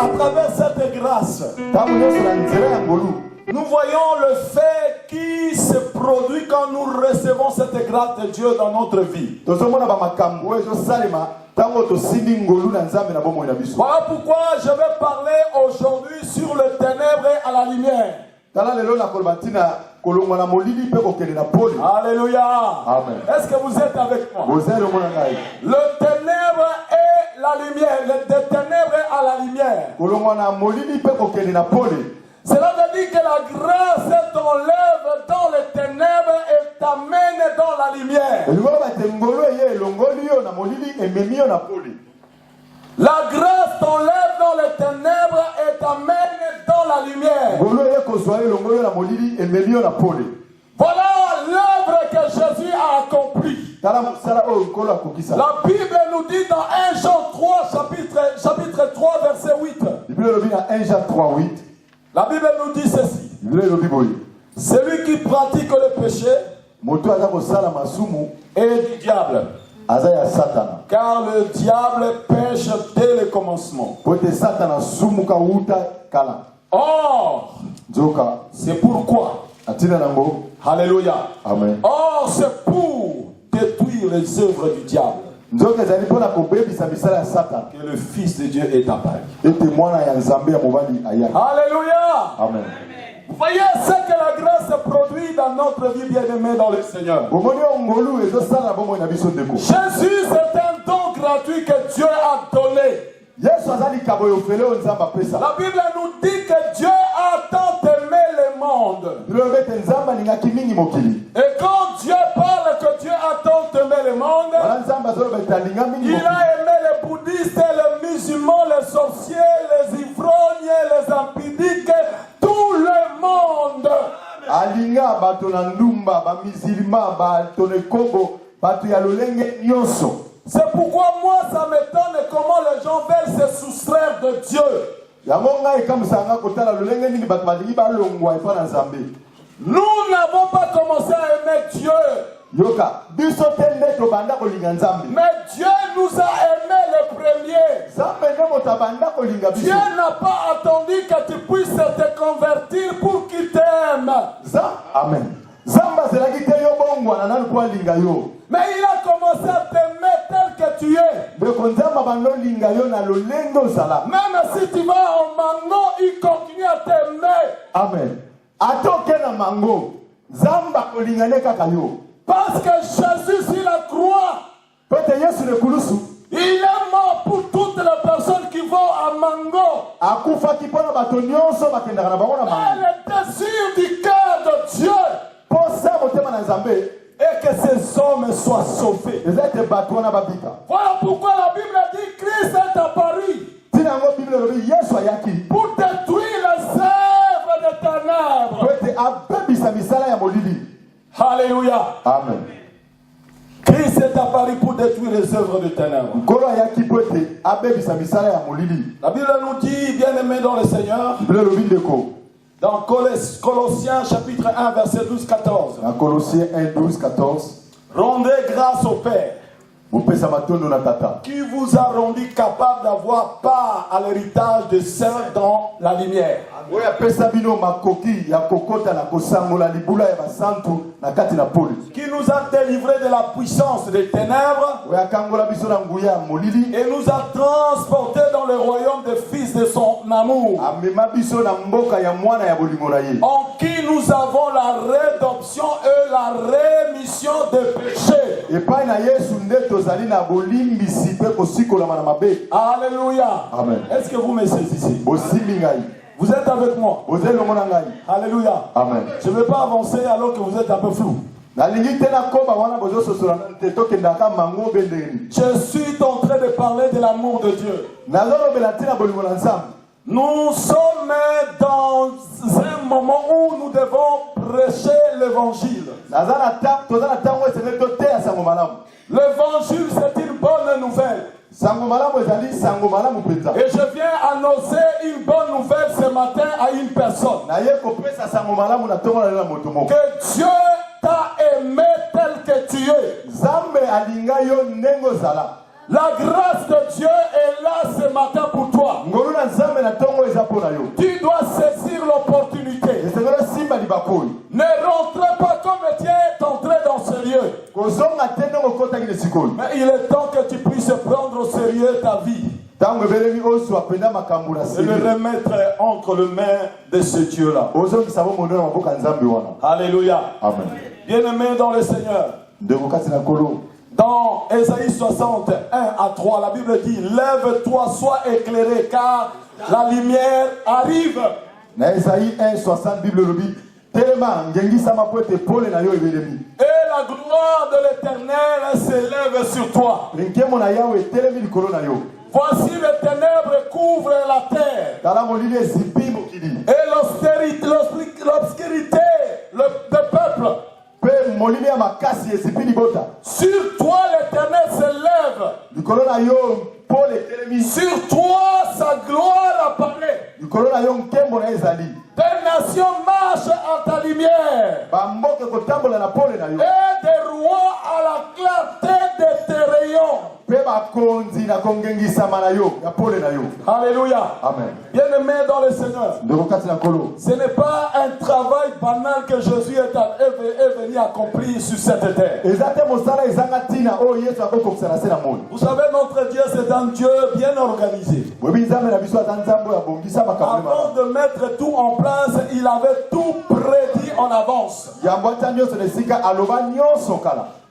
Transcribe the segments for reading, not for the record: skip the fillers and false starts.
à travers cette grâce, nous voyons le fait qui se produit quand nous recevons cette grâce de Dieu dans notre vie. Voilà pourquoi je vais parler aujourd'hui sur le ténèbre à la lumière. Alléluia. Amen. Est-ce que vous êtes avec moi? Le ténèbre et la lumière. Le ténèbre à la lumière. Cela veut dire que la grâce t'enlève dans les ténèbres et t'amène dans la lumière. La grâce t'enlève dans les ténèbres et t'amène dans la lumière. Voilà l'œuvre que Jésus a accomplie. La Bible nous dit dans 1 Jean 3, chapitre 3, verset 8. La Bible nous dit ceci. Celui qui pratique le péché est du diable. Car le diable pêche dès le commencement. Or, c'est pourquoi. Alléluia. Amen. Or, c'est pour détruire les œuvres du diable que le Fils de Dieu est apparu. Alléluia. Amen. Vous voyez ce que la grâce produit dans notre vie bien-aimée dans le Seigneur. Jésus, c'est un don gratuit que Dieu a donné. La Bible nous dit que Dieu a tant aimé le monde. Et quand Dieu parle que Dieu a tant aimé le monde, il a aimé les bouddhistes, les musulmans, les sorciers, les ivrognes, les impudiques, tout le monde. C'est pourquoi moi ça m'étonne comment les gens veulent se soustraire de Dieu. Nous n'avons pas commencé à aimer Dieu. Mais Dieu nous a aimés les premiers. Dieu n'a pas attendu que tu puisses te convertir pour qu'il t'aime. Amen. Mais il a commencé à t'aimer tel que tu es. Même si tu vas en mango, il continue à t'aimer. Amen. Parce que Jésus sur la croix, il est mort pour toutes les personnes qui vont à Mango. Et le désir du cœur de Dieu et que ces hommes soient sauvés. Voilà pourquoi la Bible dit Christ est apparu pour détruire les œuvres des ténèbres. Alléluia. Amen. Christ est apparu pour détruire les œuvres des ténèbres. La Bible nous dit, bien-aimés dans le Seigneur, dans Colossiens chapitre 1 verset 12-14. Colossiens 1, 12, 14. Rendez grâce au Père qui vous a rendu capable d'avoir part à l'héritage des saints dans la lumière. Qui nous a délivrés de la puissance des ténèbres et nous a transportés dans le royaume des fils de son amour, en qui nous avons la rédemption et la rémission des péchés. Alléluia. Amen. Est-ce que vous me saisissez? Vous êtes avec moi? Alléluia. Amen. Je ne vais pas avancer alors que vous êtes un peu flou. Je suis en train de parler de l'amour de Dieu. Nous sommes dans un moment où nous devons prêcher l'évangile. L'évangile, c'est une bonne nouvelle. Et je viens annoncer une bonne nouvelle ce matin à une personne. Que Dieu t'a aimé tel que tu es. La grâce de Dieu est là ce matin pour toi. Tu dois saisir l'opportunité. Ne rentre pas comme tu es entré dans ce lieu. Mais il est temps que tu puisses prendre au sérieux ta vie. Et le remettre entre les mains de ce Dieu-là. Alléluia. Amen. Bien-aimé dans le Seigneur. Dans Ésaïe 61 à 3, la Bible dit: lève-toi, sois éclairé, car la lumière arrive. Dans Ésaïe 1, 60, Bible le dit. Et la gloire de l'Éternel s'élève sur toi. Voici les ténèbres couvrent la terre. Et l'obscurité des peuples. Sur toi l'Éternel s'élève. Sur toi sa gloire apparaît. Des nations marchent en ta lumière. Et des rois à la clarté de tes rayons. Alléluia. Amen. Bien-aimé dans le Seigneur, ce n'est pas un travail banal que Jésus est venu accomplir sur cette terre. Vous savez, notre Dieu, c'est un Dieu bien organisé. Avant de mettre tout en place, il avait tout prédit en avance.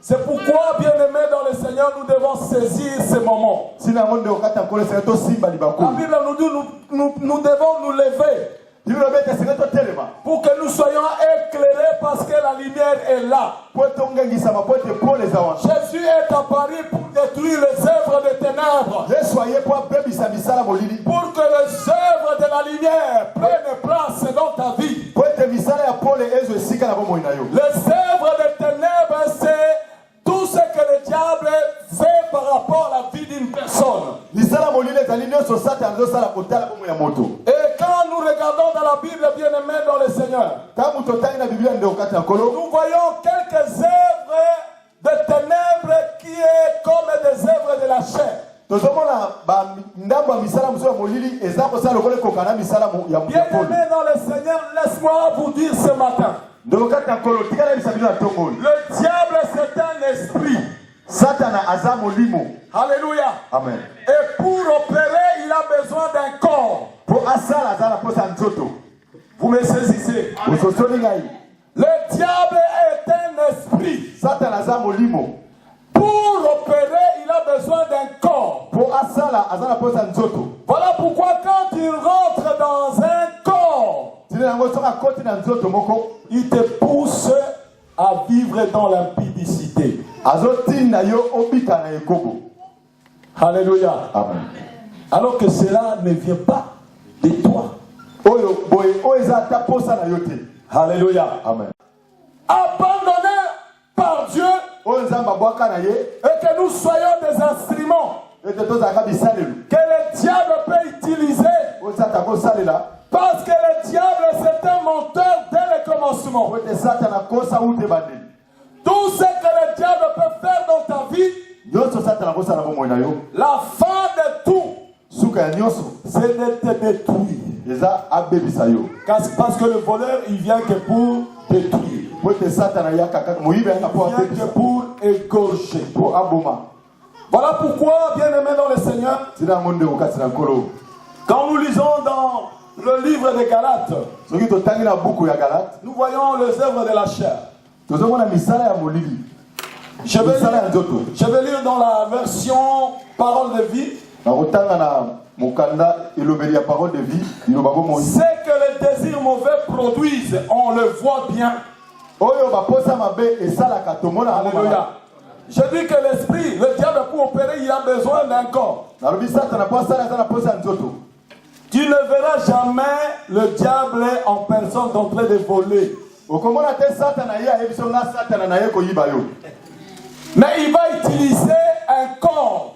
C'est pourquoi, bien-aimés dans le Seigneur, nous devons saisir ces moments. La Bible nous dit nous devons nous lever pour que nous soyons éclairés parce que la lumière est là. Jésus est apparu pour détruire les œuvres des ténèbres. Pour que les œuvres de la lumière prennent place dans ta vie. Les œuvres des ténèbres, c'est tout ce que le diable fait par rapport à la vie d'une personne. Et quand nous regardons dans la Bible, bien-aimé dans le Seigneur, nous voyons quelques œuvres de ténèbres qui est comme des œuvres de la chair. Bien-aimé dans le Seigneur, laisse-moi vous dire ce matin. Le diable, c'est un esprit. Alléluia. Amen. Et pour opérer, il a besoin d'un corps. Vous me saisissez? Le diable est un esprit. Pour opérer, il a besoin d'un corps. Voilà pourquoi quand il rentre dans un corps, il te pousse à vivre dans l'impudicité. Alléluia. Amen. Alors que cela ne vient pas de toi. Alléluia. Amen. Abandonné par Dieu et que nous soyons des instruments que le diable peut utiliser. Parce que le diable, c'est un menteur dès le commencement. Tout ce que le diable peut faire dans ta vie, la fin de tout, c'est de te détruire. Parce que le voleur, il vient que pour détruire. Il vient que pour égorger. Voilà pourquoi, bien-aimé dans le Seigneur, quand nous lisons dans le livre des Galates, nous voyons les œuvres de la chair. Je vais lire dans la version Parole de vie. C'est que les désirs mauvais produisent, on le voit bien. Alléluia. Je dis que l'esprit, le diable pour opérer, il a besoin d'un corps. Tu ne verras jamais le diable en personne en train de voler. Mais il va utiliser un corps.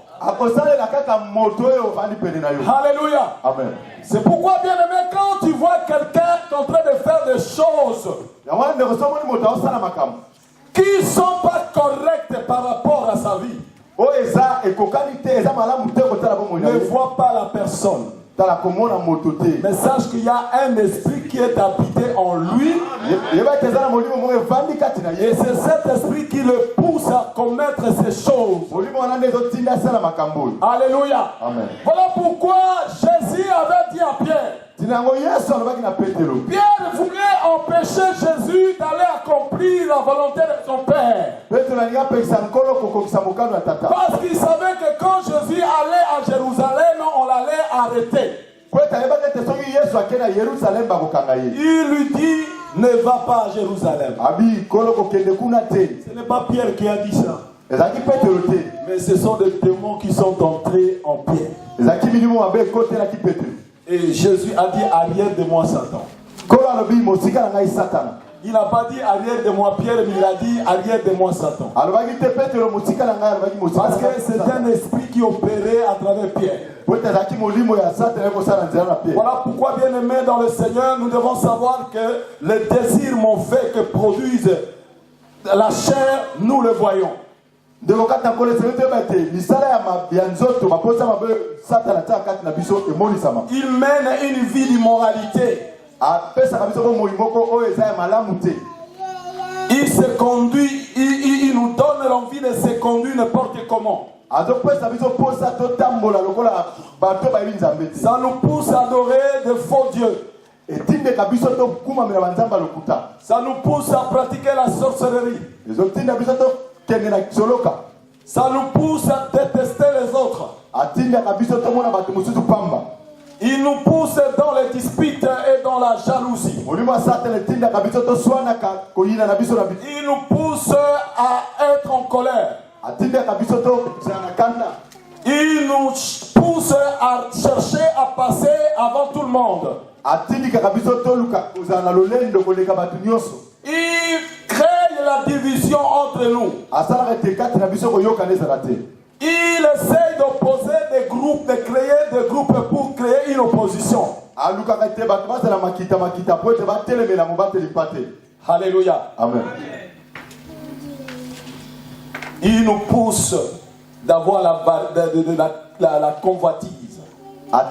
Alléluia. Amen. C'est pourquoi, bien aimé, quand tu vois quelqu'un en train de faire des choses qui ne sont pas correctes par rapport à sa vie, ne voit pas la personne. Mais sache qu'il y a un esprit qui est habité en lui. Et c'est cet esprit qui le pousse à commettre ces choses. Alléluia. Amen. Voilà pourquoi Jésus avait dit à Pierre. Pierre voulait empêcher Jésus d'aller accomplir la volonté de son Père. Parce qu'il savait que quand Jésus allait à Jérusalem, on l'allait arrêter. Il lui dit, ne va pas à Jérusalem. Ce n'est pas Pierre qui a dit ça. Mais ce sont des démons qui sont entrés en Pierre. Et Jésus a dit, arrière de moi Satan. Il n'a pas dit arrière de moi Pierre, mais il a dit arrière de moi Satan. Parce que c'est un esprit qui opérait à travers Pierre. Voilà pourquoi, bien aimé dans le Seigneur, nous devons savoir que les désirs m'ont fait que produisent la chair, nous le voyons. Il mène une vie d'immoralité. Il se conduit, il nous donne l'envie de se conduire n'importe comment. Ça nous pousse à adorer de faux dieux. Ça nous pousse à pratiquer la sorcellerie. Ça nous pousse à détester les autres. Il nous pousse dans les disputes et dans la jalousie. Il nous pousse à être en colère. Il nous pousse à chercher à passer avant tout le monde. Il crée la division entre nous. Il essaye d'opposer des groupes, de créer des groupes pour créer une opposition. Alléluia. Amen. Il nous pousse d'avoir la convoitise. La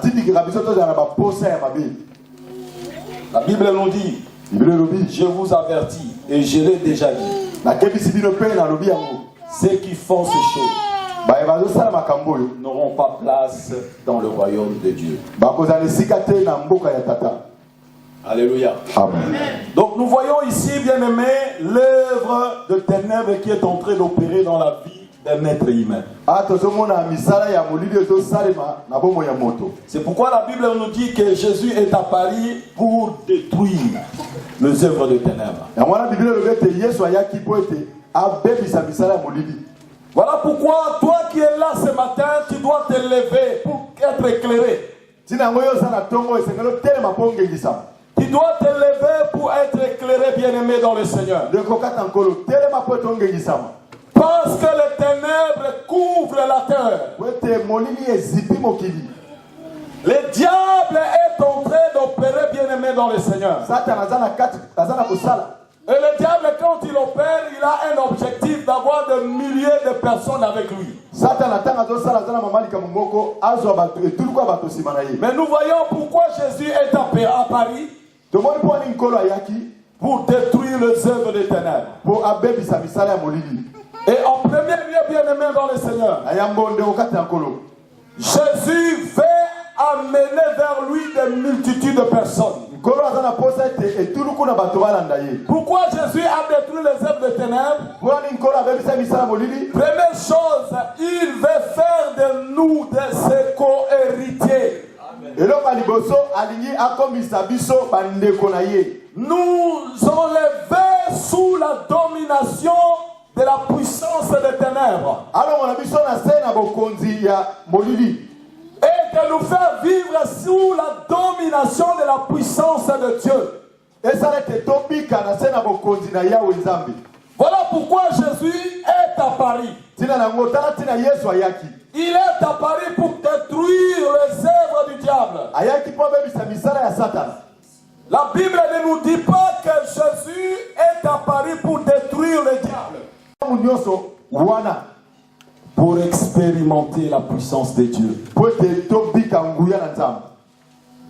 Bible nous dit, je vous avertis et je l'ai déjà dit. Ceux qui font ces choses n'auront pas place dans le royaume de Dieu. Alléluia. Amen. Donc nous voyons ici, bien aimé, l'œuvre de ténèbres qui est en train d'opérer dans la vie d'un être humain. C'est pourquoi la Bible nous dit que Jésus est apparu pour détruire les œuvres de ténèbres. Voilà pourquoi toi qui es là ce matin, tu dois te lever pour être éclairé. Tu dois te lever pour être éclairé, bien-aimé dans le Seigneur. Parce que les ténèbres couvrent la terre. Le diable est en train d'opérer, bien-aimé dans le Seigneur. Et le diable, quand il opère, il a un objectif d'avoir des milliers de personnes avec lui. Mais nous voyons pourquoi Jésus est apparu pour détruire les œuvres des ténèbres. Et en premier lieu, bien-aimé dans le Seigneur, Jésus veut amener vers lui des multitudes de personnes. Pourquoi Jésus a détruit les œuvres des ténèbres? Première chose, il veut faire de nous des co-héritiers. Nous enlever sous la domination de la puissance des ténèbres. Et de nous faire vivre sous la domination de la puissance de Dieu. Voilà pourquoi Jésus est apparu. Il est apparu pour détruire les œuvres du diable. La Bible ne nous dit pas que Jésus est apparu pour détruire le diable. pour expérimenter la puissance de Dieu.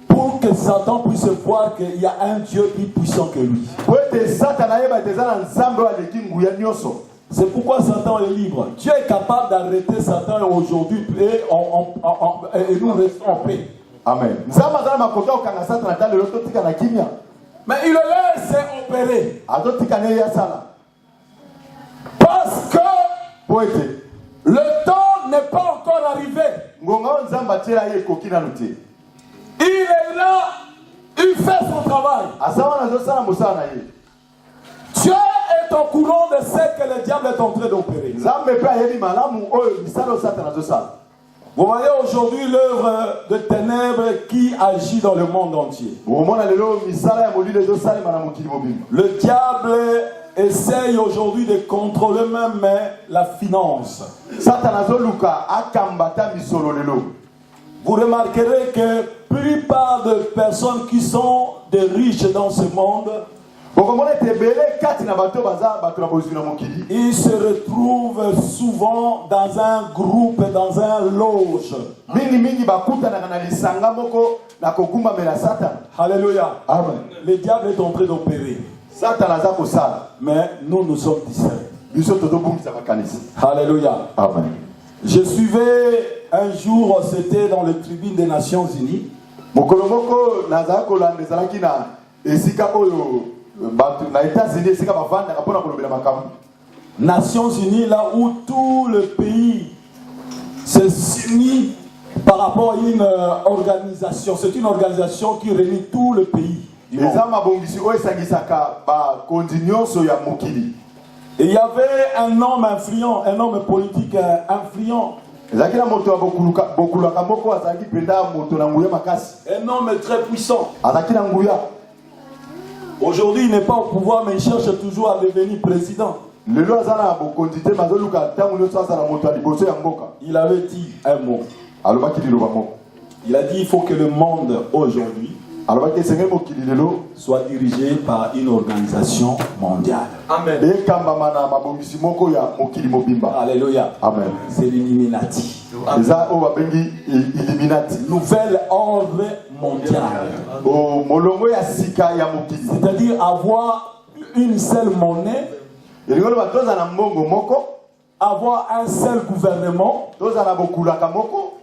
Pour que Satan puisse voir qu'il y a un Dieu plus puissant que lui. C'est pourquoi Satan est libre. Dieu est capable d'arrêter Satan aujourd'hui et nous restons en paix. Amen. Mais il le laisse opérer. Parce que le temps n'est pas encore arrivé. Il est là, il fait son travail. Dieu est au courant de ce que le diable est en train d'opérer. Vous voyez aujourd'hui l'œuvre de ténèbres qui agit dans le monde entier. Le diable essaye aujourd'hui de contrôler même la finance. Vous remarquerez que la plupart des personnes qui sont des riches dans ce monde, ils se retrouvent souvent dans un groupe, dans un loge. Alléluia. Amen. Le diable est en train d'opérer. Mais nous sommes discernés. Alléluia. Amen. Je suivais un jour, c'était dans le tribune des Nations Unies. Nations Unies, là où tout le pays se s'unit par rapport à une organisation. C'est une organisation qui réunit tout le pays. Et il y avait un homme influent, un homme politique influent. Un homme très puissant. Aujourd'hui, il n'est pas au pouvoir, mais il cherche toujours à devenir président. Il avait dit un mot. Il a dit il faut que le monde aujourd'hui soit dirigé par une organisation mondiale. Amen. Alléluia. Amen. C'est l'Illuminati. Nouvel ordre mondial. C'est-à-dire avoir une seule monnaie, avoir un seul gouvernement,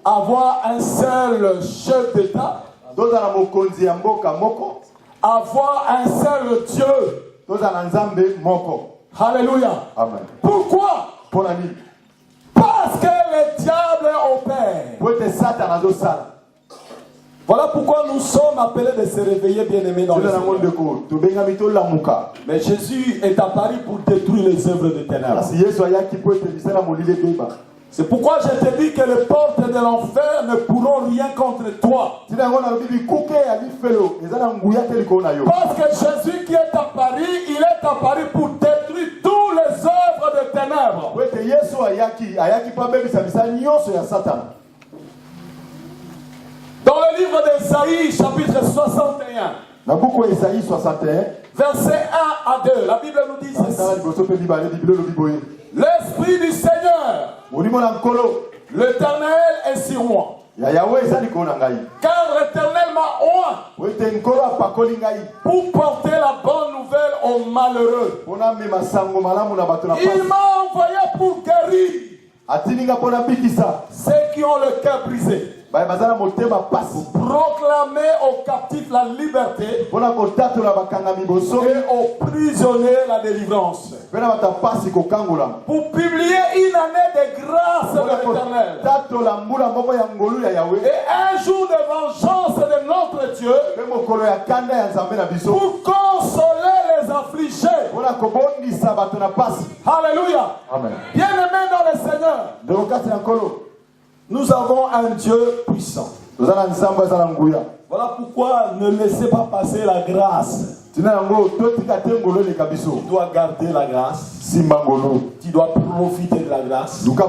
avoir un seul chef d'État, avoir un seul Dieu. Alléluia. Amen. Pourquoi? Parce que le diable opère. Voilà pourquoi nous sommes appelés de se réveiller, bien-aimés dans le Seigneur. Mais Jésus est apparu pour détruire les œuvres de ténèbres. C'est pourquoi je te dis que les portes de l'enfer ne pourront rien contre toi. Parce que Jésus qui est apparu, il est apparu pour détruire toutes les œuvres de ténèbres. Dans le livre d'Ésaïe, chapitre 61, verset 1 à 2, la Bible nous dit ceci. L'Esprit du Seigneur, l'Éternel est sur moi. Car l'Éternel m'a oint pour porter la bonne nouvelle aux malheureux. Il m'a envoyé pour guérir ceux qui ont le cœur brisé, proclamer aux captifs la liberté et aux prisonniers la délivrance, pour publier une année de grâce de l'Éternel et un jour de vengeance de notre Dieu, pour consoler les affligés. Alléluia. Amen. Bien-aimés dans le Seigneur, nous avons un Dieu puissant. Voilà pourquoi ne laissez pas passer la grâce. Tu dois garder la grâce. Tu dois profiter de la grâce. Tu vas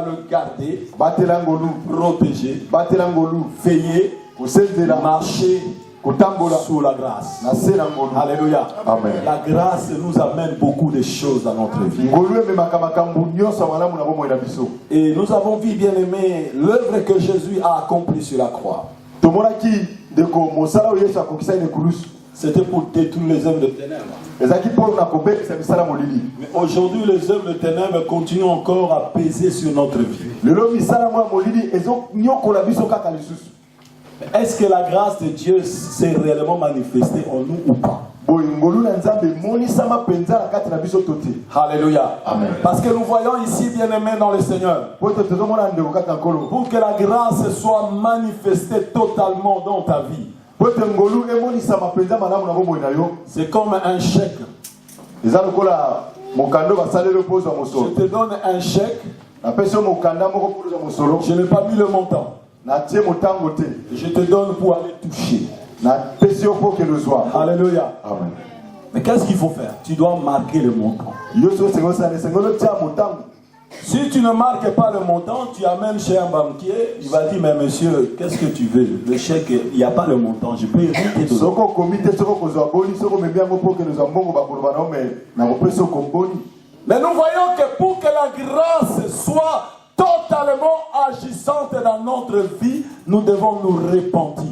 le garder, protéger, veiller, marcher sous la grâce. Alléluia. Amen. La grâce nous amène beaucoup de choses dans notre vie. Et nous avons vu, bien aimé, l'œuvre que Jésus a accomplie sur la croix. C'était pour détruire les œuvres de ténèbres. Mais aujourd'hui, les œuvres de ténèbres continuent encore à peser sur notre vie. Est-ce que la grâce de Dieu s'est réellement manifestée en nous ou pas? Alléluia. Amen. Parce que nous voyons ici, bien aimé dans le Seigneur, pour que la grâce soit manifestée totalement dans ta vie, c'est comme un chèque. Je te donne un chèque. Je n'ai pas mis le montant. Je te donne pour aller toucher. Alléluia. Amen. Mais qu'est-ce qu'il faut faire? Tu dois marquer le montant. Si tu ne marques pas le montant, tu amènes chez un banquier, il va dire, mais monsieur, qu'est-ce que tu veux? Le chèque, il n'y a pas le montant, je peux éviter de Mais nous voyons que pour que la grâce soit totalement agissante dans notre vie, nous devons nous repentir.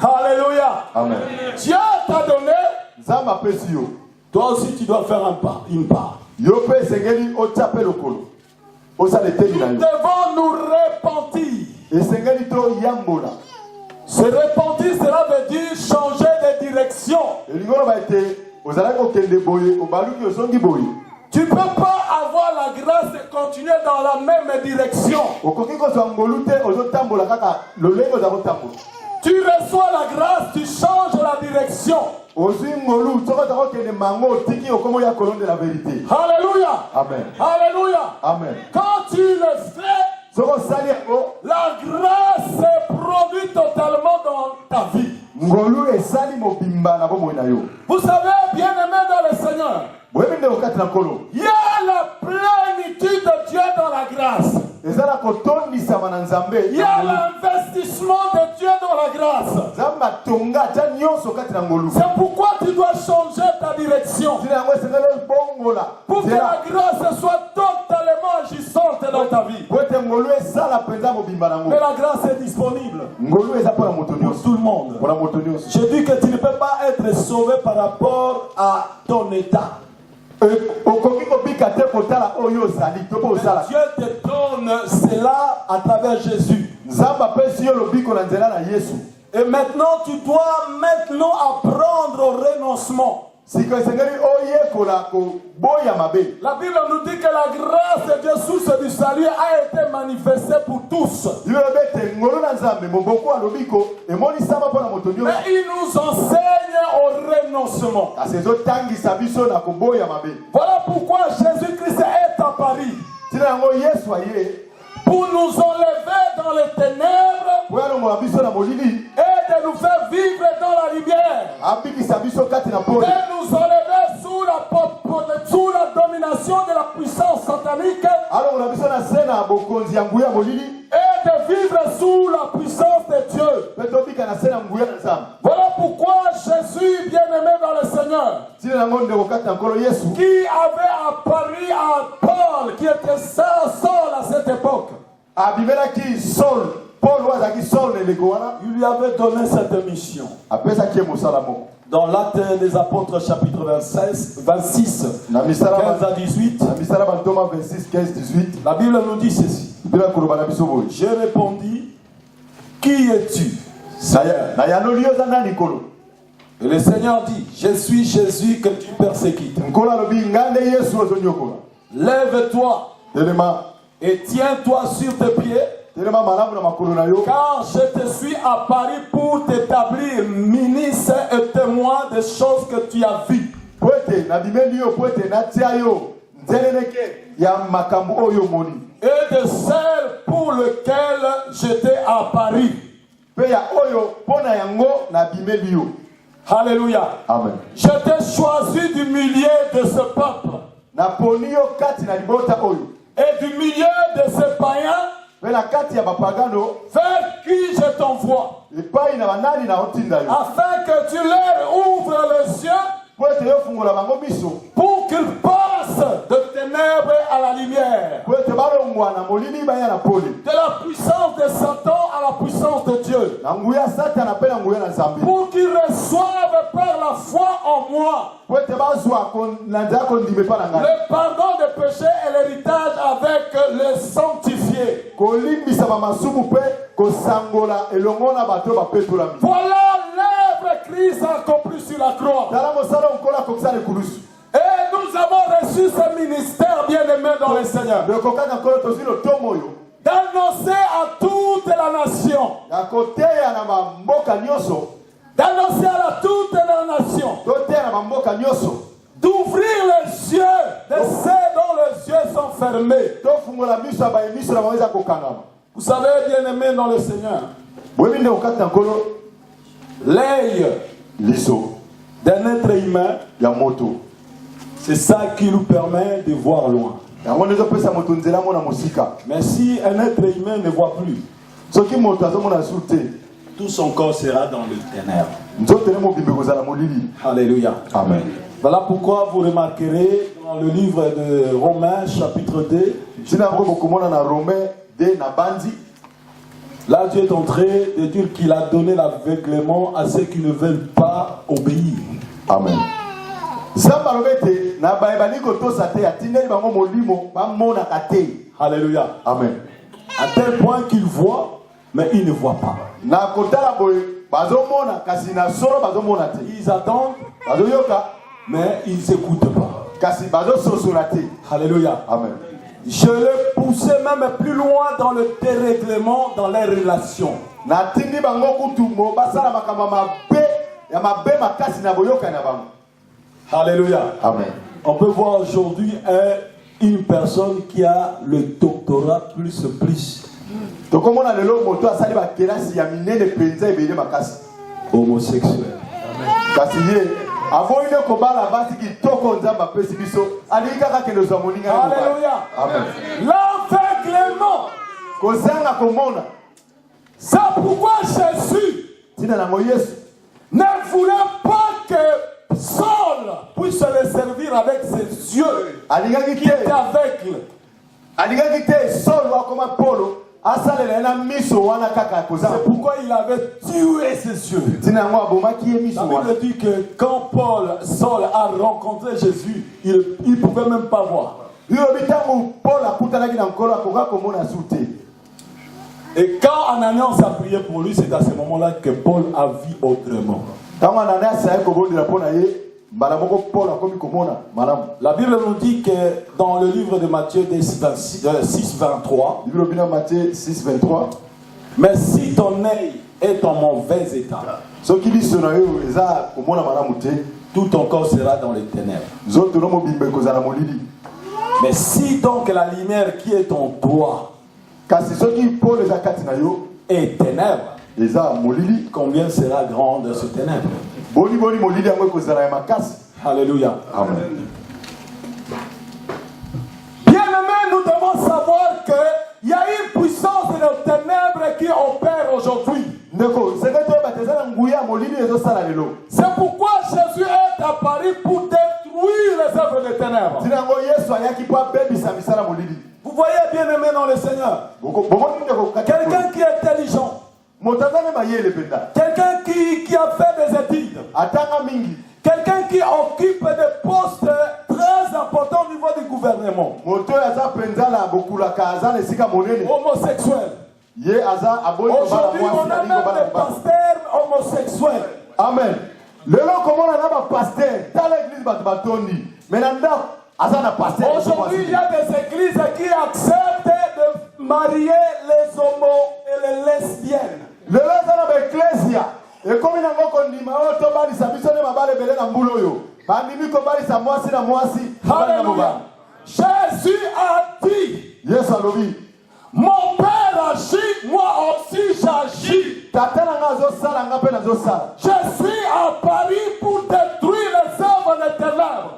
Alléluia. Amen. Dieu t'a donné. Toi aussi tu dois faire une part. Nous devons nous repentir. Se repentir, cela veut dire changer de direction. Tu ne peux pas avoir la grâce de continuer dans la même direction. Tu reçois la grâce, tu changes la direction. Alléluia. Amen. Alléluia. Amen. Quand tu le fais, la grâce se produit totalement dans ta vie. Vous savez, bien aimé dans le Seigneur, il y a la plénitude de Dieu dans la grâce. Il y a l'investissement de Dieu dans la grâce. C'est pourquoi tu dois changer ta direction. Pour que la grâce soit totalement agissante dans ta vie. Mais la grâce est disponible pour tout le monde. Je dis que tu ne peux pas être sauvé par rapport à ton état. Dieu te donne cela à travers Jésus. Et maintenant tu dois apprendre au renoncement. La Bible nous dit que la grâce de Dieu, source du salut, a été manifestée pour tous. Mais il nous enseigne au renoncement. Voilà pourquoi Jésus-Christ est apparu. Pour nous enlever dans les ténèbres et de nous faire vivre dans la lumière. Et nous enlever sous la domination de la puissance satanique. Et de vivre sous la puissance de Dieu. Voilà pourquoi Jésus, bien-aimé dans le Seigneur, qui avait apparu à Paul, qui était Saul à cette époque, il lui avait donné cette mission. Dans l'Acte des Apôtres, chapitre 26, 15 à 18, la Bible nous dit ceci. Je répondis, qui es-tu? Et le Seigneur dit, je suis Jésus que tu persécutes. Lève-toi et tiens-toi sur tes pieds, car je te suis apparu pour t'établir ministre et témoin des choses que tu as vues. Et de celles pour lesquelles je t'ai apparu. Alléluia. Amen. Je t'ai choisi du milieu de ce peuple et du milieu de ces païens païens vers qui je t'envoie, afin que tu leur ouvres les yeux pour qu'ils passent de ténèbres à la lumière, de la puissance de Satan à la puissance de Dieu, pour qu'ils reçoivent par la foi en moi le pardon des péchés et l'héritage avec les sanctifiés. Voilà l'œuvre Christ accomplie sur la croix. Et nous avons reçu ce ministère bien-aimé dans le Seigneur, d'annoncer à toute la nation, d'annoncer à toute la nation, d'ouvrir les yeux de ceux dont les yeux sont fermés. Vous savez, bien-aimé dans le Seigneur, l'œil d'un être humain, c'est ça qui nous permet de voir loin. Mais si un être humain ne voit plus, tout son corps sera dans le ténèbres. Alléluia. Amen. Voilà pourquoi vous remarquerez dans le livre de Romains chapitre 2, là Dieu est en train de dire qu'il a donné l'aveuglement à ceux qui ne veulent pas obéir. Amen. Alléluia. Amen. À tel point qu'ils voient, mais ils ne voient pas. Ils attendent, mais ils n'écoutent pas. Alléluia. Amen. Je les poussais même plus loin dans le dérèglement dans les relations. Alléluia. Amen. On peut voir aujourd'hui une personne qui a le doctorat plus. Homosexuel. Alléluia. L'aveuglement. C'est pourquoi Jésus ne voulait pas que Saul puisse le servir avec ses yeux qui étaient aveugles. C'est pourquoi il avait tué ses yeux. La Bible dit que quand Saul a rencontré Jésus, il ne pouvait même pas voir. Et quand Ananias a prié pour lui, c'est à ce moment-là que Paul a vu autrement. La Bible nous dit que dans le livre de Matthieu 6:23, mais si ton œil est en mauvais état, tout ton corps sera dans les ténèbres. Mais si donc la lumière qui est en toi est ténèbre, combien sera grande ce ténèbre? Alléluia. Amen. Bien-aimés, nous devons savoir qu'il y a une puissance de nos ténèbres qui opère aujourd'hui. C'est pourquoi Jésus est apparu pour détruire les œuvres des ténèbres. Vous voyez, bien-aimés dans le Seigneur, quelqu'un qui est intelligent, quelqu'un qui a fait des études, quelqu'un qui occupe des postes très importants au niveau du gouvernement, homosexuel. Aujourd'hui, on a même des pasteurs homosexuels. Amen. Aujourd'hui, il y a des églises qui acceptent de marier les homos et les lesbiennes. Alléluia. Jésus a dit, mon Père agit, moi aussi j'agis. Je suis apparu pour détruire les œuvres des ténèbres.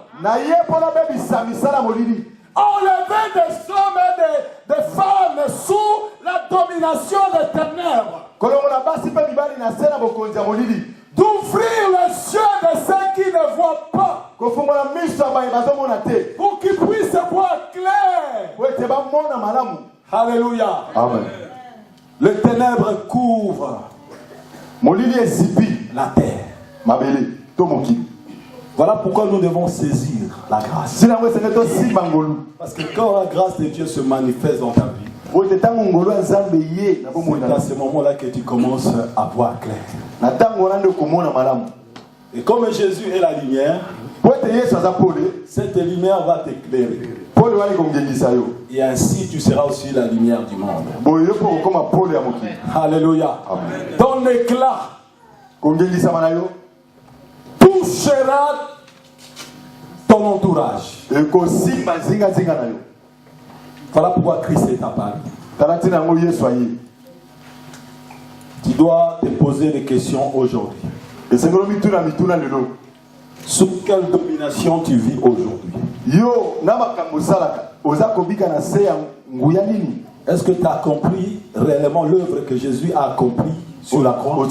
enlever des hommes et des femmes sous la domination des ténèbres. D'ouvrir les yeux de ceux qui ne voient pas. Pour qu'ils puissent voir clair. Alléluia. Amen. Les ténèbres couvrent la terre. Voilà pourquoi nous devons saisir la grâce. Parce que quand la grâce de Dieu se manifeste dans ta vie, c'est à ce moment-là que tu commences à voir clair. Et comme Jésus est la lumière, cette lumière va t'éclairer. Et ainsi tu seras aussi la lumière du monde. Alléluia. Ton éclat touchera ton entourage. Voilà pourquoi Christ est apparu. Tu dois te poser des questions aujourd'hui. Sous quelle domination tu vis aujourd'hui? Est-ce que tu as compris réellement l'œuvre que Jésus a accomplie sur la croix?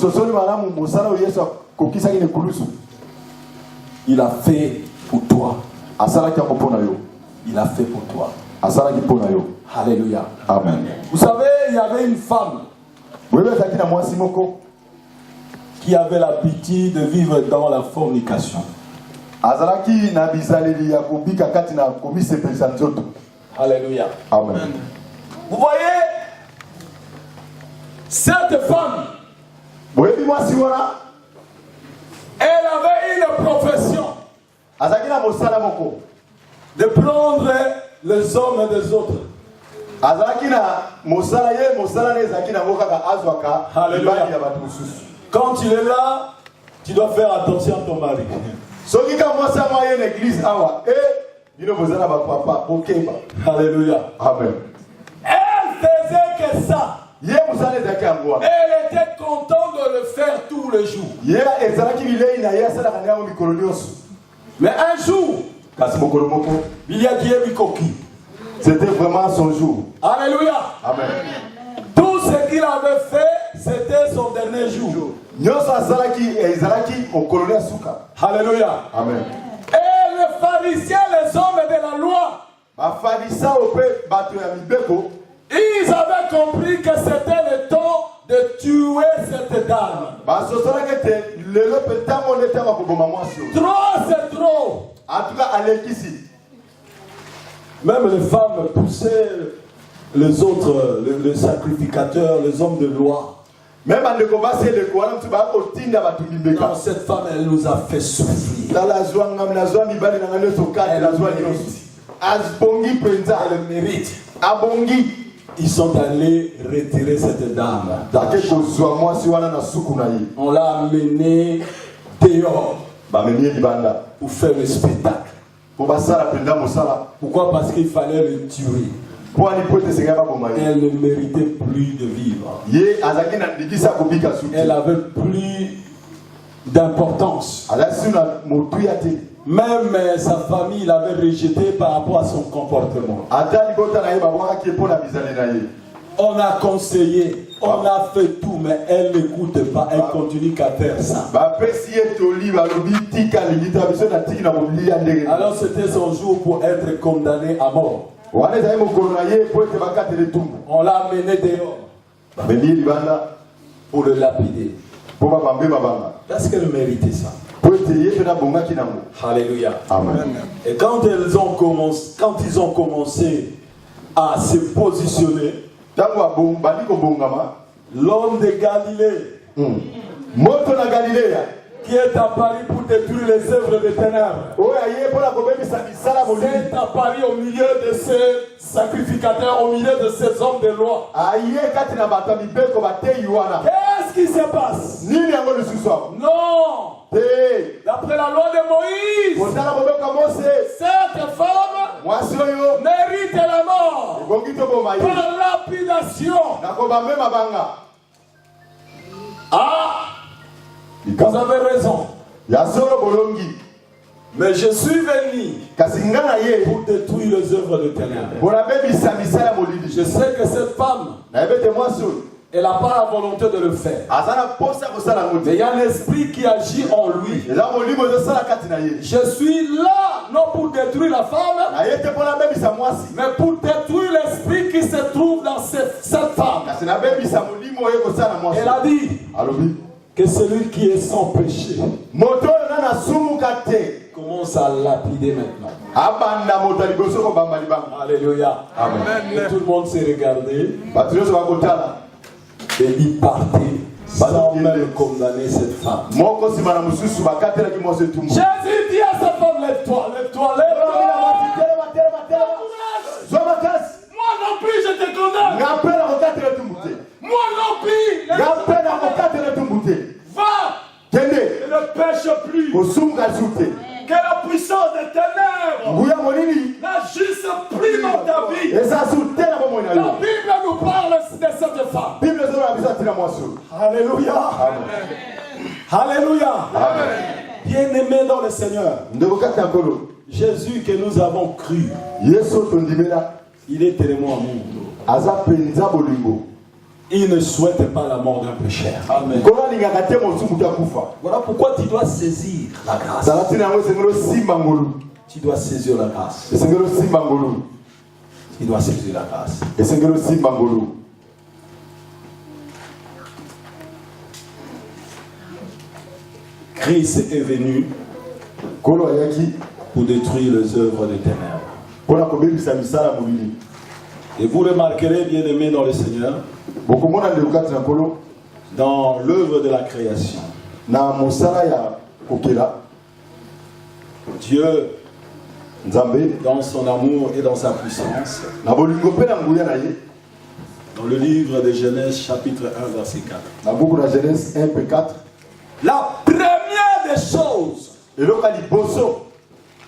Il a fait pour toi. Il a fait pour toi. Alléluia. Amen. Vous savez, il y avait une femme qui avait l'habitude de vivre dans la fornication. Alléluia. Amen. Vous voyez, cette femme, elle avait une profession de prendre les hommes des autres. Quand tu es là, tu dois faire attention à ton mari. Alléluia. Amen. Elle faisait que ça. Elle était contente de le faire tous les jours. Mais un jour, il y a Dieu Mikoki. C'était vraiment son jour. Alléluia. Amen. Tout ce qu'il avait fait, c'était son dernier jour. Alléluia. Amen. Et les pharisiens, les hommes de la loi, ils avaient compris que c'était le temps de tuer cette dame. Trop, c'est trop. Même les femmes poussaient les autres, les sacrificateurs, les hommes de loi. Même non, cette femme, elle nous a fait souffrir. Elle mérite. Ils sont allés retirer cette dame. On l'a amenée dehors pour faire le spectacle. Pourquoi? Parce qu'il fallait le tuer. Elle ne méritait plus de vivre. Elle avait plus d'importance. Même sa famille l'avait rejetée par rapport à son comportement. On a conseillé, on a fait tout, mais elle n'écoute pas, elle continue qu'à faire ça. Alors c'était son jour pour être condamné à mort. On l'a amené dehors pour le lapider. Parce qu'elle méritait ça. Alléluia. Amen. Et quand ils ont commencé à se positionner, l'homme de Galilée, qui est apparu pour détruire les œuvres des ténèbres, c'est apparu au milieu de ces sacrificateurs, au milieu de ces hommes de loi. Qu'est-ce qui se passe? Non! D'après la loi de Moïse, cette femme mérite la mort par lapidation. Ah! Vous avez raison. Mais je suis venu pour détruire les œuvres de ténèbres. Je sais que cette femme, elle n'a pas la volonté de le faire. Mais il y a un esprit qui agit en lui. Je suis là, non pour détruire la femme, mais pour détruire l'esprit qui se trouve dans cette femme. Elle a dit que celui qui est sans péché commence à lapider maintenant. Alléluia. Amen. Et tout le monde s'est regardé. Et il partait sans même condamner cette femme. Jésus dit à cette femme, lève-toi, lève-toi, lève-toi. Moi non plus je te condamne. Moi non plus. Va. Et ne pêche plus. Que la puissance des ténèbres n'agisse plus dans ta vie. La Bible nous parle de cette femme. Alléluia. Alléluia. Bien-aimé dans le Seigneur, Jésus que nous avons cru, il est tellement amour. Il ne souhaite pas la mort d'un pécheur. Amen. Voilà pourquoi tu dois saisir la grâce. Tu dois saisir la grâce. Tu dois saisir la grâce. Christ est venu pour détruire les œuvres des ténèbres. Et vous remarquerez, bien aimé dans le Seigneur, dans l'œuvre de la création, Dieu, dans son amour et dans sa puissance, dans le livre de Genèse chapitre 1 verset 4, la première des choses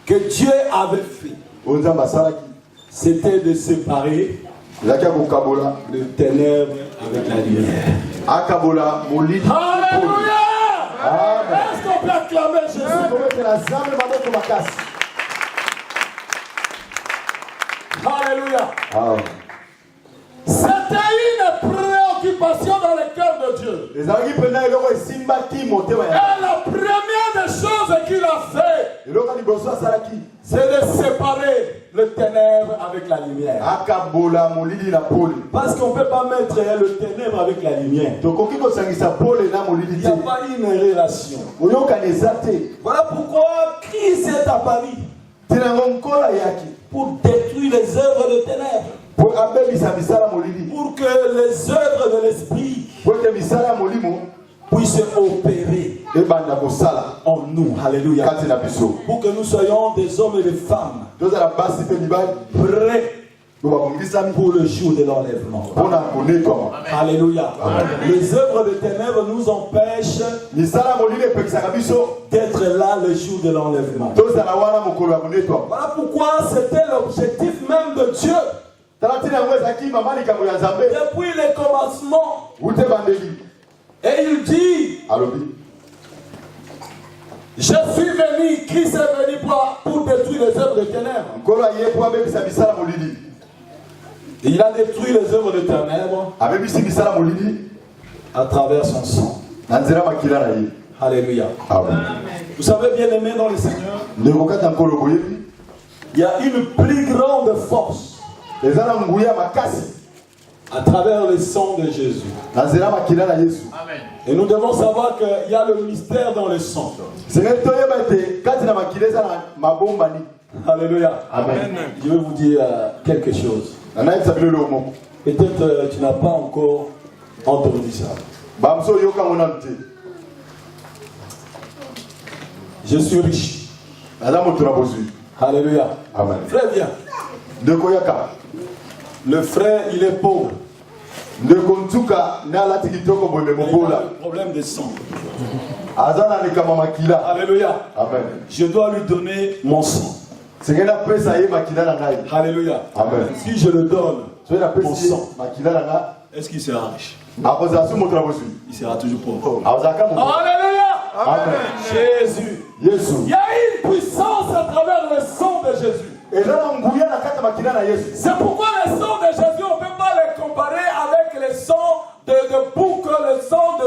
que Dieu avait fait, c'était de séparer le ténèbre avec la lumière. Alléluia! Est-ce qu'on peut acclamer Jésus? Alléluia! C'était une préoccupation dans le cœur de Dieu. Et la première des choses qu'il a fait, c'est de séparer le ténèbre avec la lumière. Parce qu'on ne peut pas mettre le ténèbre avec la lumière. Il n'y a pas une relation. Voilà pourquoi Christ est apparu pour détruire les œuvres de ténèbres. Pour que les œuvres de l'esprit puissent opérer en nous. Alléluia. Pour que nous soyons des hommes et des femmes prêts pour le jour de l'enlèvement. Alléluia. Les œuvres de ténèbres nous empêchent d'être là le jour de l'enlèvement. Voilà pourquoi c'était l'objectif même de Dieu. Depuis le commencement. Et il dit, je suis venu, Christ est venu pour détruire les œuvres de ténèbres. Et il a détruit les œuvres de ténèbres à travers son sang. Alléluia. Amen. Vous savez, bien aimé dans le Seigneur, il y a une plus grande force à travers le sang de Jésus. Amen. Et nous devons savoir qu'il y a le mystère dans le sang. Alléluia. Amen. Je vais vous dire quelque chose. Peut-être tu n'as pas encore entendu ça. Je suis riche. Alléluia. Amen. Frère, viens. Le frère, il est pauvre. Il a le problème de sang. Alléluia. Amen. Je dois lui donner mon sang. Alléluia. Amen. Si je le donne mon sang, est-ce qu'il sera riche? Il sera toujours pauvre. Alléluia. Amen. Jésus. Il y a une puissance puissance à travers le sang de Jésus. C'est pourquoi le sang de Jésus, on ne peut pas le comparer avec le sang de bouc, le sang de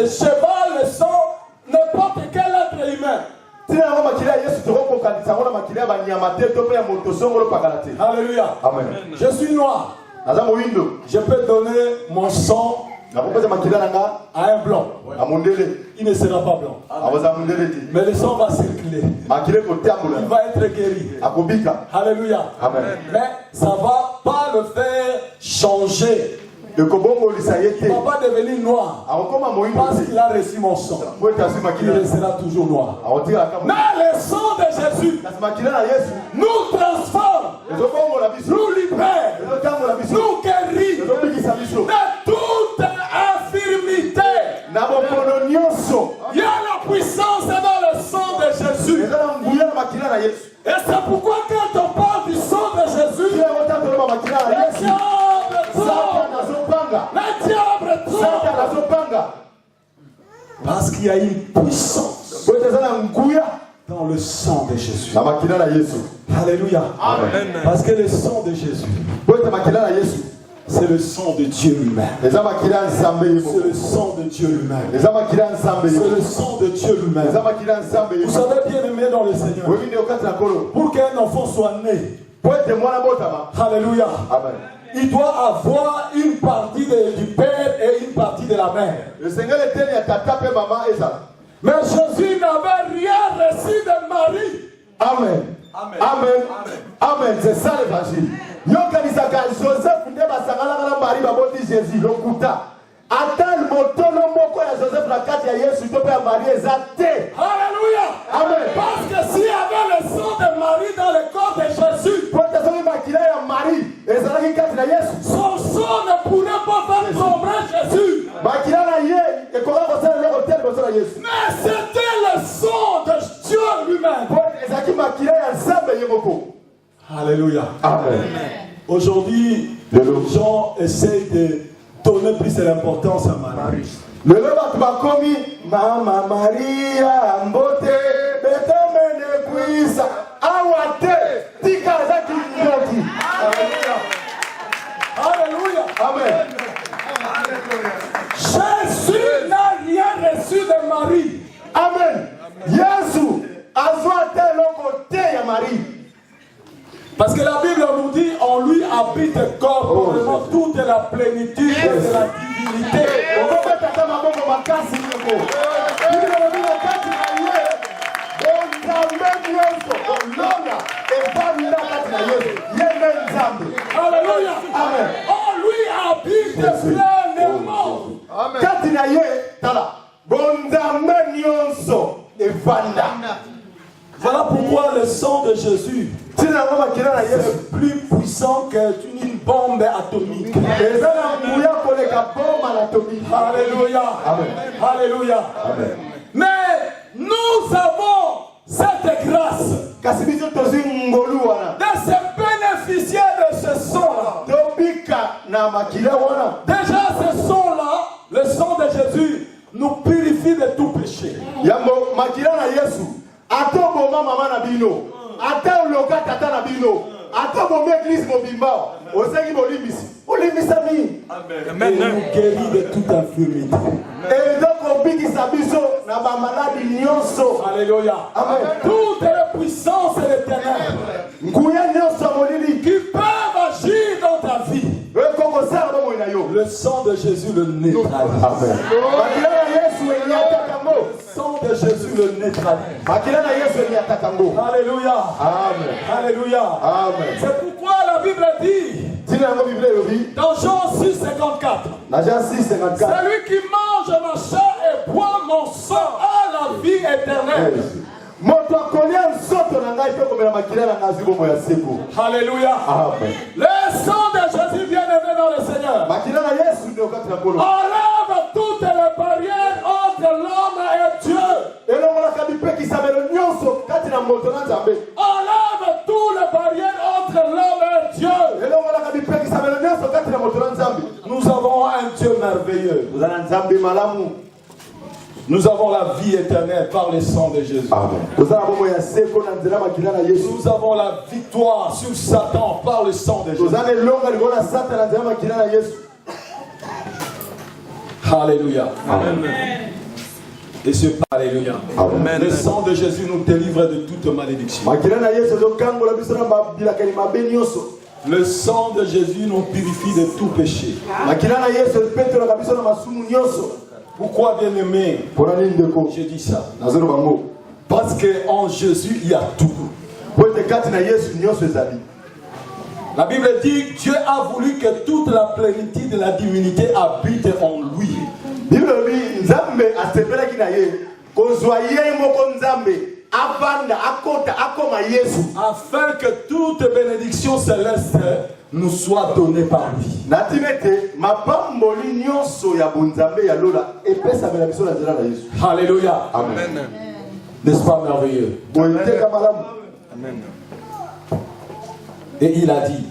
cheval, le sang n'importe quel être humain. Alléluia. Amen. Je suis noir. Je peux donner mon sang à un blanc. Il ne sera pas blanc. Mais le sang va circuler. Il va être guéri. Alléluia. Amen. Mais ça ne va pas le faire changer. Il ne va pas devenir noir parce qu'il a reçu mon sang. Il restera toujours noir. Mais le sang de Jésus nous transforme, nous libère, nous guérit de toute infirmité. Il y a la puissance dans le sang de Jésus. Et c'est pourquoi quand on parle du sang de Jésus, le diable tombe. Parce qu'il y a une puissance dans le sang de Jésus. Alléluia. Amen. Parce que le sang de Jésus, c'est le sang de Dieu lui-même. C'est le sang de Dieu lui-même. C'est le sang de Dieu lui-même. Vous savez, bien aimé dans le Seigneur, pour qu'un enfant soit né, alléluia, Amen. il doit avoir une partie du père et une partie de la mère. Mais Jésus n'avait rien reçu de Marie. Amen. Amen. Amen. Amen. C'est ça l'évangile. Joseph Marie baboti Jésus lokuta. Attends le motolo moko ya Joseph la carte ya Yesu to pe Marie ezate. Alléluia. Amen. Parce que s'il y avait le sang de Marie dans le corps de Jésus, son sang ne pourrait pas faire tomber Jésus. Mais c'était le sang de Dieu lui-même. Alléluia. Amen. Aujourd'hui, les gens essayent de donner plus de l'importance à Marie. Le lobak bakomi Mama Maria mbote betomene kuisa awate tika zaki nyoki. Alléluia. Amen. Jésus n'a rien reçu de Marie. Amen. Yesu azwate lokote ya Marie. Parce que la Bible nous dit, en lui habite corporellement toute la plénitude de la divinité. Alléluia. Amen. En lui habite pleinement. Voilà pourquoi le sang de Jésus est plus puissant qu'une bombe atomique. Alléluia. Amen. Alléluia. Amen. Mais nous avons cette grâce de se bénéficier de ce sang-là. Déjà ce sang-là, le sang de Jésus, nous purifie de tout péché. Amen. Et nous guérit de toute infirmité. Alléluia. Amen. Toutes les puissances et les ténèbres qui peuvent agir dans ta vie, le sang de Jésus le neutralise. Amen. Le sang de Jésus le neutralise. Alléluia. Amen. Alléluia. Amen. C'est pourquoi la Bible dit dans Jean 6,54, celui qui mange ma chair et boit mon sang a la vie éternelle. Alléluia. Amen. Le sang de Jésus bien-aimé dans le Seigneur enlève toutes les barrières entre l'homme et Dieu. Enlève toutes les barrières entre l'homme et Dieu. Nous avons un Dieu merveilleux. Nous avons la vie éternelle par le sang de Jésus. Amen. Nous avons la victoire sur Satan par le sang de Jésus. Alléluia. Amen. Et ce Alléluia. Amen. Le sang de Jésus nous délivre de toute malédiction. Le sang de Jésus nous purifie de tout péché. Pourquoi bien aimé? Je dis ça. Parce qu'en Jésus il y a tout. La Bible dit que Dieu a voulu que toute la plénitude de la divinité habite en lui. Afin que toute bénédiction céleste nous soit donnée par lui. Alléluia. Amen. N'est-ce pas merveilleux? Amen. Et il a dit,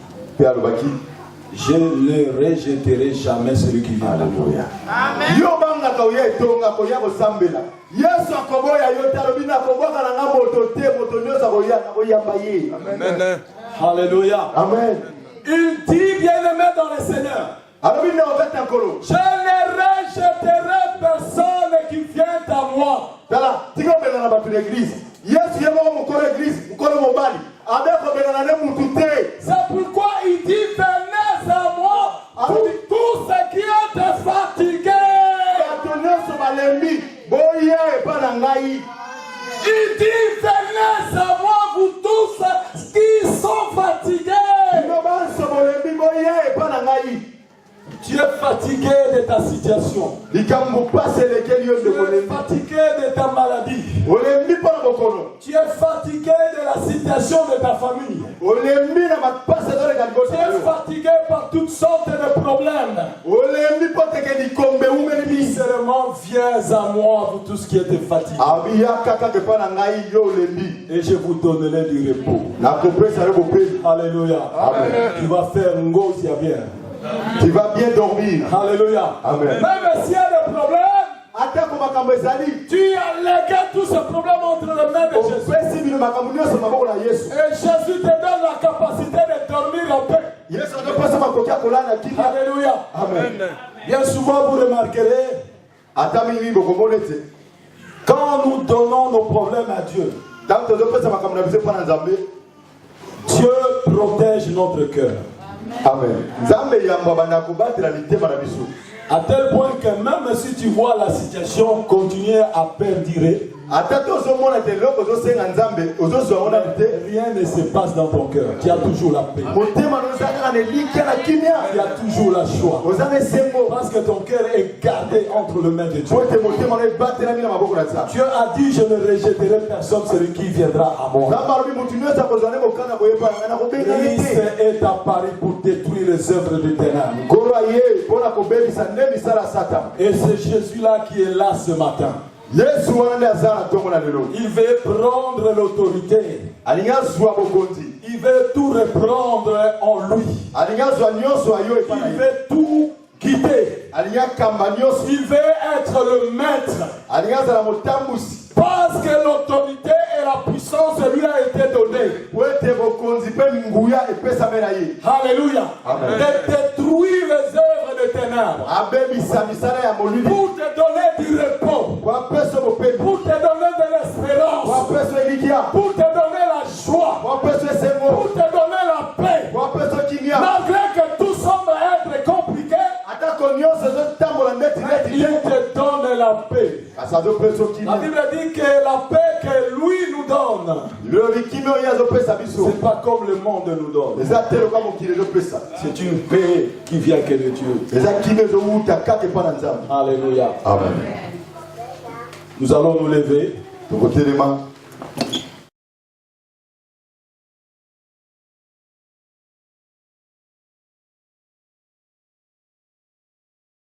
je ne rejetterai jamais celui qui vient. Alléluia. Amen. Alléluia. Amen. Il dit, bien-aimé dans le Seigneur, je ne rejetterai personne qui vient à moi. C'est pourquoi il dit, venez à moi, pour tous ceux qui êtes fatigués. Il dit, venez à moi, vous tous qui sont fatigués. Tu es fatigué de ta situation. Tu es fatigué de ta maladie. Tu es fatigué de la situation de ta famille. Tu es fatigué par toutes sortes de problèmes. Seulement viens à moi, vous tous qui êtes fatigués. Et je vous donnerai du repos. Alléluia. Amen. Tu vas faire un gros bien. Tu vas bien dormir. Alléluia. Amen. Même s'il y a des problèmes, tu as légué tous ces problèmes entre les mains de Jésus. Et Jésus te donne la capacité de dormir en paix. Alléluia. Amen. Bien souvent vous remarquerez, quand nous donnons nos problèmes à Dieu, Dieu protège notre cœur. Amen. À tel point que même si tu vois la situation continuer à perdurer, rien ne se passe dans ton cœur. Tu as toujours la paix. Tu as toujours la joie. Parce que ton cœur est gardé entre les mains de Dieu. Dieu a dit, je ne rejetterai personne, celui qui viendra à moi. Christ est apparu pour détruire les œuvres des ténèbres. Et c'est Jésus-là qui est là ce matin. Il veut prendre l'autorité. Il veut tout reprendre en lui. Il veut tout quitter. Il veut être le maître. Parce que l'autorité et la puissance lui a été donnée. Alléluia. De détruire les œuvres des ténèbres. Pour te donner du repos. Pour te donner de l'espérance. Pour te donner la joie. Pour te donner la paix. Malgré que tout semble être compliqué, il te donne la paix. La Bible dit que la paix que lui nous donne, c'est pas comme le monde nous donne. C'est une paix qui vient que de Dieu. Alléluia. Amen. Nous allons nous lever.